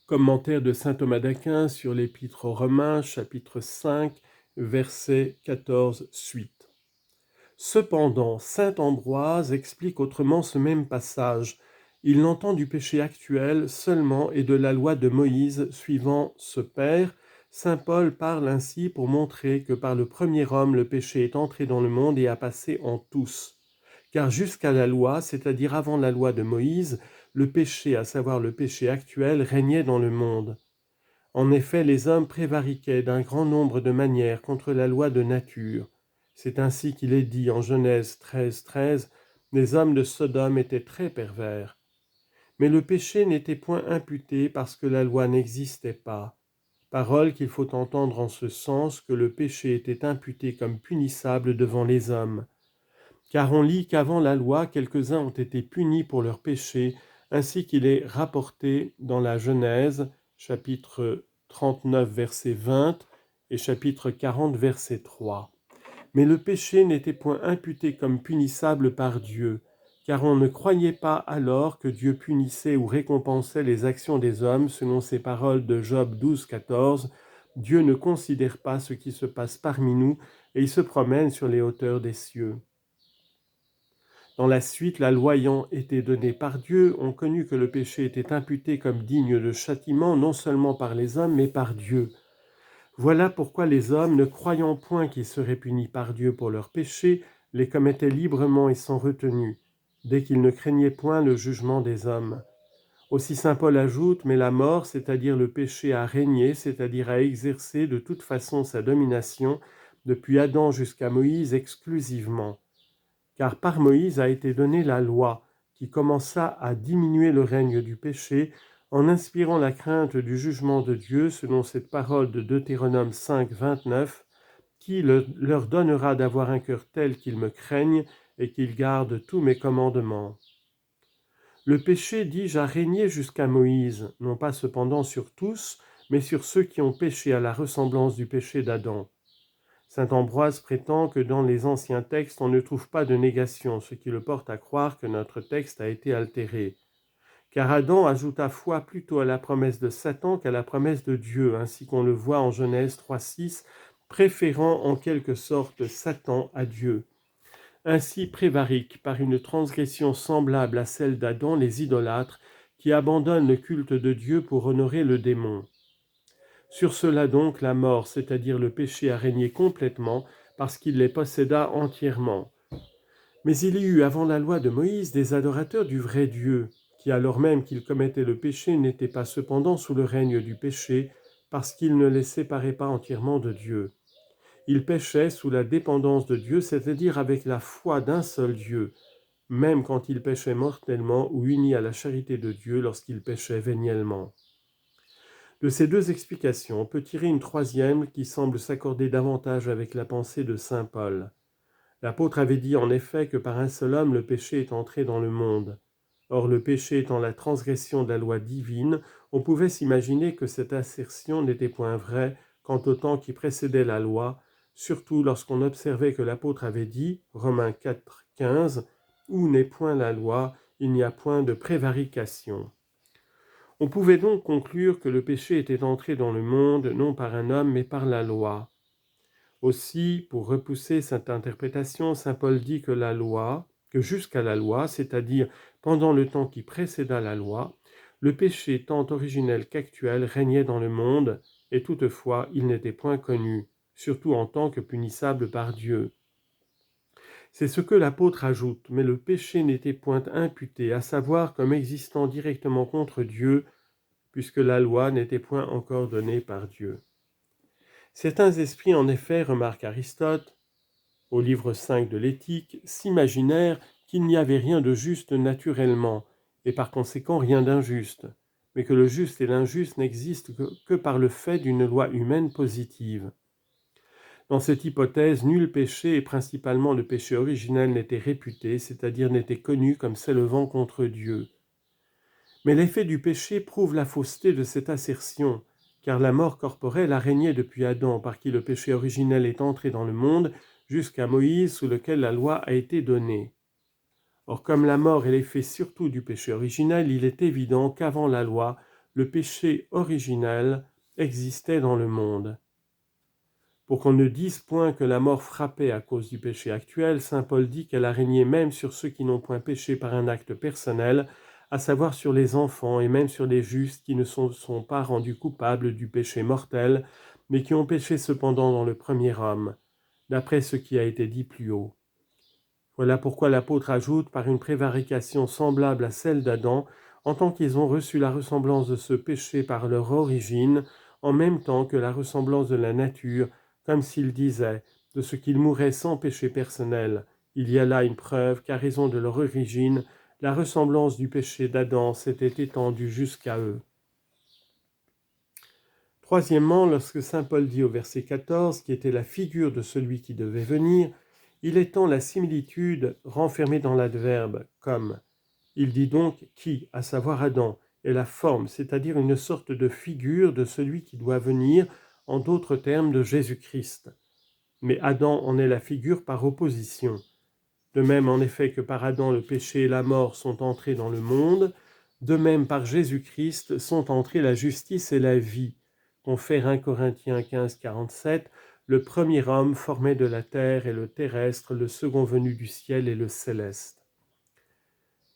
Commentaire de saint Thomas d'Aquin sur l'Épître aux Romains, chapitre 5, verset 14 suite. Cependant, saint Ambroise explique autrement ce même passage. Il n'entend du péché actuel seulement et de la loi de Moïse suivant ce père. Saint Paul parle ainsi pour montrer que par le premier homme le péché est entré dans le monde et a passé en tous. Car jusqu'à la loi, c'est-à-dire avant la loi de Moïse, le péché, à savoir le péché actuel, régnait dans le monde. En effet, les hommes prévariquaient d'un grand nombre de manières contre la loi de nature. C'est ainsi qu'il est dit en Genèse 13, les hommes de Sodome étaient très pervers. Mais le péché n'était point imputé parce que la loi n'existait pas. Parole qu'il faut entendre en ce sens que le péché était imputé comme punissable devant les hommes. Car on lit qu'avant la loi, quelques-uns ont été punis pour leurs péchés, ainsi qu'il est rapporté dans la Genèse, chapitre 39, verset 20, et chapitre 40, verset 3. Mais le péché n'était point imputé comme punissable par Dieu, car on ne croyait pas alors que Dieu punissait ou récompensait les actions des hommes, selon ces paroles de Job 12, 14. Dieu ne considère pas ce qui se passe parmi nous, et il se promène sur les hauteurs des cieux. Dans la suite, la loi ayant été donnée par Dieu, on connut que le péché était imputé comme digne de châtiment, non seulement par les hommes, mais par Dieu. Voilà pourquoi les hommes, ne croyant point qu'ils seraient punis par Dieu pour leurs péchés, les commettaient librement et sans retenue, dès qu'ils ne craignaient point le jugement des hommes. Aussi saint Paul ajoute, mais la mort, c'est-à-dire le péché, a régné, c'est-à-dire a exercé de toute façon sa domination, depuis Adam jusqu'à Moïse exclusivement. Car par Moïse a été donnée la loi, qui commença à diminuer le règne du péché, en inspirant la crainte du jugement de Dieu, selon cette parole de Deutéronome 5, 29, qui leur donnera d'avoir un cœur tel qu'ils me craignent et qu'ils gardent tous mes commandements. Le péché, dis-je, a régné jusqu'à Moïse, non pas cependant sur tous, mais sur ceux qui ont péché à la ressemblance du péché d'Adam. Saint Ambroise prétend que dans les anciens textes, on ne trouve pas de négation, ce qui le porte à croire que notre texte a été altéré. Car Adam ajouta foi plutôt à la promesse de Satan qu'à la promesse de Dieu, ainsi qu'on le voit en Genèse 3,6, préférant en quelque sorte Satan à Dieu. Ainsi prévariquent par une transgression semblable à celle d'Adam les idolâtres qui abandonnent le culte de Dieu pour honorer le démon. Sur cela donc la mort, c'est-à-dire le péché, a régné complètement parce qu'il les posséda entièrement. Mais il y eut avant la loi de Moïse des adorateurs du vrai Dieu, qui alors même qu'ils commettaient le péché n'étaient pas cependant sous le règne du péché, parce qu'ils ne les séparaient pas entièrement de Dieu. Ils péchaient sous la dépendance de Dieu, c'est-à-dire avec la foi d'un seul Dieu, même quand ils péchaient mortellement ou unis à la charité de Dieu lorsqu'ils péchaient véniellement. De ces deux explications, on peut tirer une troisième qui semble s'accorder davantage avec la pensée de saint Paul. L'apôtre avait dit en effet que par un seul homme le péché est entré dans le monde. Or le péché étant la transgression de la loi divine, on pouvait s'imaginer que cette assertion n'était point vraie quant au temps qui précédait la loi, surtout lorsqu'on observait que l'apôtre avait dit, Romains 4, 15, « Où n'est point la loi, il n'y a point de prévarication ». On pouvait donc conclure que le péché était entré dans le monde non par un homme mais par la loi. Aussi, pour repousser cette interprétation, saint Paul dit que jusqu'à la loi, c'est-à-dire pendant le temps qui précéda la loi, le péché tant originel qu'actuel régnait dans le monde, et toutefois il n'était point connu, surtout en tant que punissable par Dieu. C'est ce que l'apôtre ajoute, mais le péché n'était point imputé, à savoir comme existant directement contre Dieu, puisque la loi n'était point encore donnée par Dieu. Certains esprits, en effet, remarque Aristote, au livre 5 de l'Éthique, s'imaginèrent qu'il n'y avait rien de juste naturellement, et par conséquent rien d'injuste, mais que le juste et l'injuste n'existent que par le fait d'une loi humaine positive. Dans cette hypothèse, nul péché, et principalement le péché originel, n'était réputé, c'est-à-dire n'était connu comme s'élevant contre Dieu. Mais l'effet du péché prouve la fausseté de cette assertion, car la mort corporelle a régné depuis Adam, par qui le péché originel est entré dans le monde, jusqu'à Moïse, sous lequel la loi a été donnée. Or, comme la mort est l'effet surtout du péché originel, il est évident qu'avant la loi, le péché originel existait dans le monde. Pour qu'on ne dise point que la mort frappait à cause du péché actuel, saint Paul dit qu'elle a régné même sur ceux qui n'ont point péché par un acte personnel, à savoir sur les enfants et même sur les justes qui ne sont pas rendus coupables du péché mortel, mais qui ont péché cependant dans le premier homme, d'après ce qui a été dit plus haut. Voilà pourquoi l'apôtre ajoute, par une prévarication semblable à celle d'Adam, en tant qu'ils ont reçu la ressemblance de ce péché par leur origine, en même temps que la ressemblance de la nature, comme s'il disait, de ce qu'ils mouraient sans péché personnel. Il y a là une preuve qu'à raison de leur origine, la ressemblance du péché d'Adam s'était étendue jusqu'à eux. Troisièmement, lorsque saint Paul dit au verset 14, qui était la figure de celui qui devait venir, il étend la similitude renfermée dans l'adverbe « comme ». Il dit donc « qui », à savoir Adam, est la forme, c'est-à-dire une sorte de figure de celui qui doit venir, en d'autres termes de Jésus-Christ. Mais Adam en est la figure par opposition. De même en effet que par Adam le péché et la mort sont entrés dans le monde, de même par Jésus-Christ sont entrés la justice et la vie. Confère 1 Corinthiens 15, 47, le premier homme formé de la terre et le terrestre, le second venu du ciel et le céleste.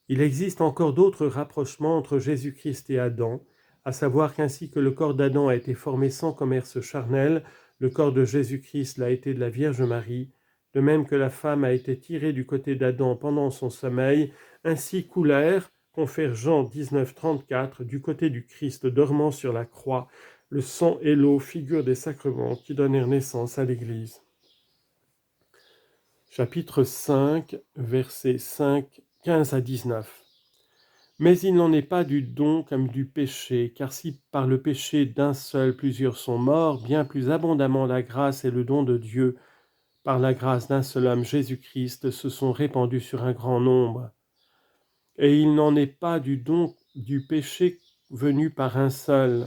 Il existe encore d'autres rapprochements entre Jésus-Christ et Adam, à savoir qu'ainsi que le corps d'Adam a été formé sans commerce charnel, le corps de Jésus-Christ l'a été de la Vierge Marie, de même que la femme a été tirée du côté d'Adam pendant son sommeil, ainsi coulèrent, confère Jean 19, 34, du côté du Christ dormant sur la croix, le sang et l'eau, figure des sacrements qui donnèrent naissance à l'Église. Chapitre 5, versets 15 à 19. Mais il n'en est pas du don comme du péché, car si par le péché d'un seul plusieurs sont morts, bien plus abondamment la grâce et le don de Dieu, par la grâce d'un seul homme, Jésus-Christ, se sont répandus sur un grand nombre. Et il n'en est pas du don du péché venu par un seul.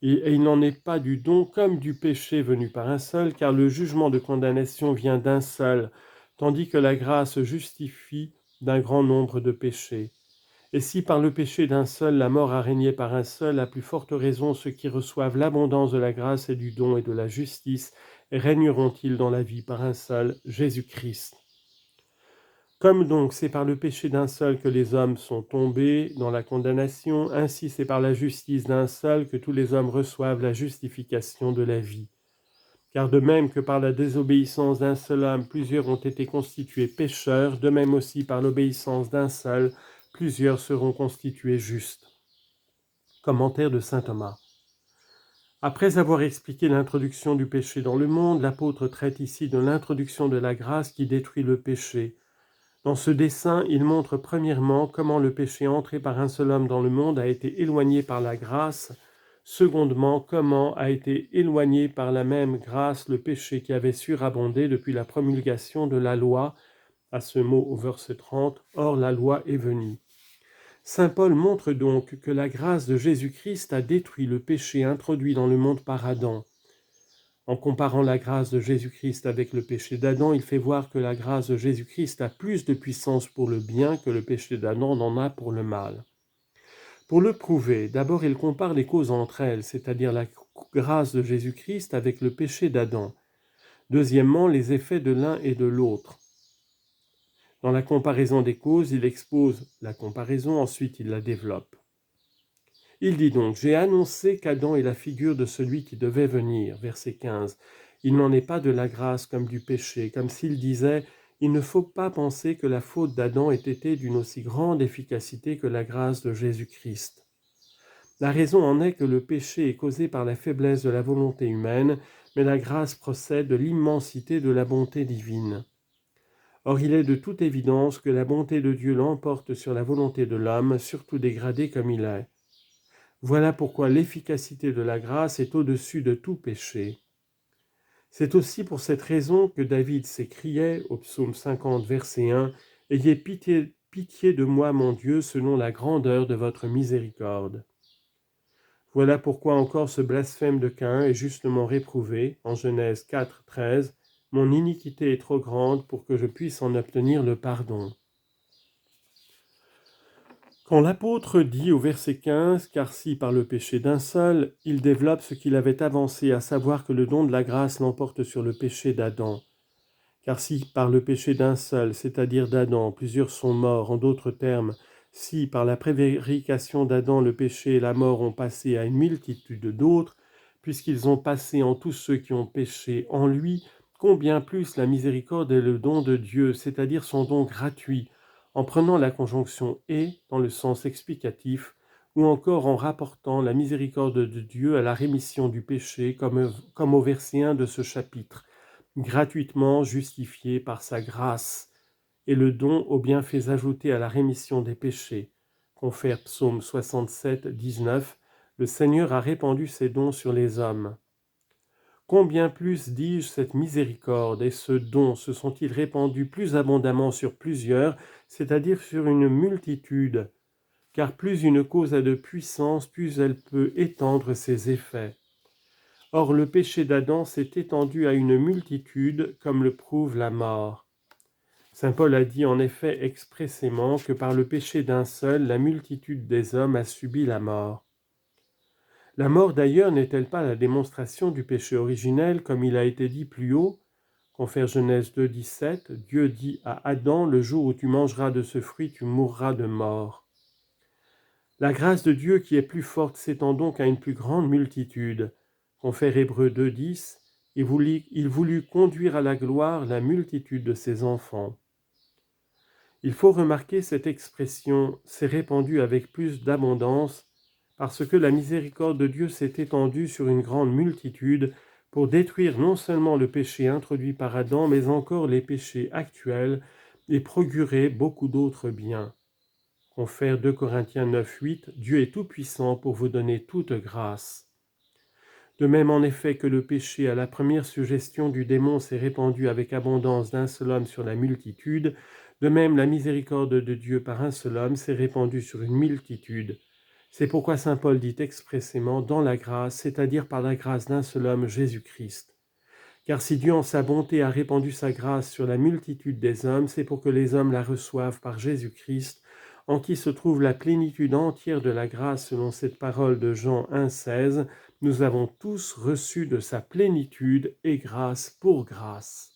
Et il n'en est pas du don comme du péché venu par un seul, car le jugement de condamnation vient d'un seul, tandis que la grâce justifie d'un grand nombre de péchés. Et si par le péché d'un seul la mort a régné par un seul, à plus forte raison ceux qui reçoivent l'abondance de la grâce et du don et de la justice régneront-ils dans la vie par un seul, Jésus-Christ. Comme donc c'est par le péché d'un seul que les hommes sont tombés dans la condamnation, ainsi c'est par la justice d'un seul que tous les hommes reçoivent la justification de la vie. Car de même que par la désobéissance d'un seul homme, plusieurs ont été constitués pécheurs, de même aussi par l'obéissance d'un seul, plusieurs seront constitués justes. Commentaire de saint Thomas. Après avoir expliqué l'introduction du péché dans le monde, l'apôtre traite ici de l'introduction de la grâce qui détruit le péché. Dans ce dessein, il montre premièrement comment le péché entré par un seul homme dans le monde a été éloigné par la grâce, secondement, comment a été éloigné par la même grâce le péché qui avait surabondé depuis la promulgation de la loi, à ce mot au verset 30, « Or la loi est venue ». Saint Paul montre donc que la grâce de Jésus-Christ a détruit le péché introduit dans le monde par Adam. En comparant la grâce de Jésus-Christ avec le péché d'Adam, il fait voir que la grâce de Jésus-Christ a plus de puissance pour le bien que le péché d'Adam n'en a pour le mal. Pour le prouver, d'abord il compare les causes entre elles, c'est-à-dire la grâce de Jésus-Christ avec le péché d'Adam. Deuxièmement, les effets de l'un et de l'autre. Dans la comparaison des causes, il expose la comparaison, ensuite il la développe. Il dit donc, « J'ai annoncé qu'Adam est la figure de celui qui devait venir. » Verset 15. Il n'en est pas de la grâce comme du péché, comme s'il disait, « Il ne faut pas penser que la faute d'Adam ait été d'une aussi grande efficacité que la grâce de Jésus-Christ. » La raison en est que le péché est causé par la faiblesse de la volonté humaine, mais la grâce procède de l'immensité de la bonté divine. Or, il est de toute évidence que la bonté de Dieu l'emporte sur la volonté de l'homme, surtout dégradé comme il est. Voilà pourquoi l'efficacité de la grâce est au-dessus de tout péché. C'est aussi pour cette raison que David s'écriait au psaume 50, verset 1, « Ayez pitié de moi, mon Dieu, selon la grandeur de votre miséricorde. » Voilà pourquoi encore ce blasphème de Caïn est justement réprouvé, en Genèse 4, 13, « Mon iniquité est trop grande pour que je puisse en obtenir le pardon. » Quand l'apôtre dit au verset 15 « Car si par le péché d'un seul, il développe ce qu'il avait avancé, à savoir que le don de la grâce l'emporte sur le péché d'Adam. Car si par le péché d'un seul, c'est-à-dire d'Adam, plusieurs sont morts, en d'autres termes, si par la prévarication d'Adam le péché et la mort ont passé à une multitude d'autres, puisqu'ils ont passé en tous ceux qui ont péché en lui, combien plus la miséricorde et le don de Dieu, c'est-à-dire son don gratuit, en prenant la conjonction « et » dans le sens explicatif, ou encore en rapportant la miséricorde de Dieu à la rémission du péché, comme au verset 1 de ce chapitre, gratuitement justifié par sa grâce, et le don aux bienfaits ajoutés à la rémission des péchés. Confère Psaume 67, 19, le Seigneur a répandu ses dons sur les hommes. Combien plus, dis-je, cette miséricorde et ce don se sont-ils répandus plus abondamment sur plusieurs, c'est-à-dire sur une multitude, car plus une cause a de puissance, plus elle peut étendre ses effets. Or le péché d'Adam s'est étendu à une multitude, comme le prouve la mort. Saint Paul a dit en effet expressément que par le péché d'un seul, la multitude des hommes a subi la mort. La mort d'ailleurs n'est-elle pas la démonstration du péché originel, comme il a été dit plus haut? Confère Genèse 2, 17, Dieu dit à Adam, le jour où tu mangeras de ce fruit, tu mourras de mort. La grâce de Dieu qui est plus forte s'étend donc à une plus grande multitude. Confère Hébreux 2, 10, il voulut conduire à la gloire la multitude de ses enfants. Il faut remarquer cette expression « s'est répandue avec plus d'abondance » parce que la miséricorde de Dieu s'est étendue sur une grande multitude pour détruire non seulement le péché introduit par Adam, mais encore les péchés actuels et procurer beaucoup d'autres biens. Confère 2 Corinthiens 9, 8, Dieu est tout-puissant pour vous donner toute grâce. De même en effet que le péché à la première suggestion du démon s'est répandu avec abondance d'un seul homme sur la multitude, de même la miséricorde de Dieu par un seul homme s'est répandue sur une multitude. C'est pourquoi saint Paul dit expressément « dans la grâce », c'est-à-dire par la grâce d'un seul homme, Jésus-Christ. Car si Dieu en sa bonté a répandu sa grâce sur la multitude des hommes, c'est pour que les hommes la reçoivent par Jésus-Christ, en qui se trouve la plénitude entière de la grâce selon cette parole de Jean 1, 16. Nous avons tous reçu de sa plénitude et grâce pour grâce.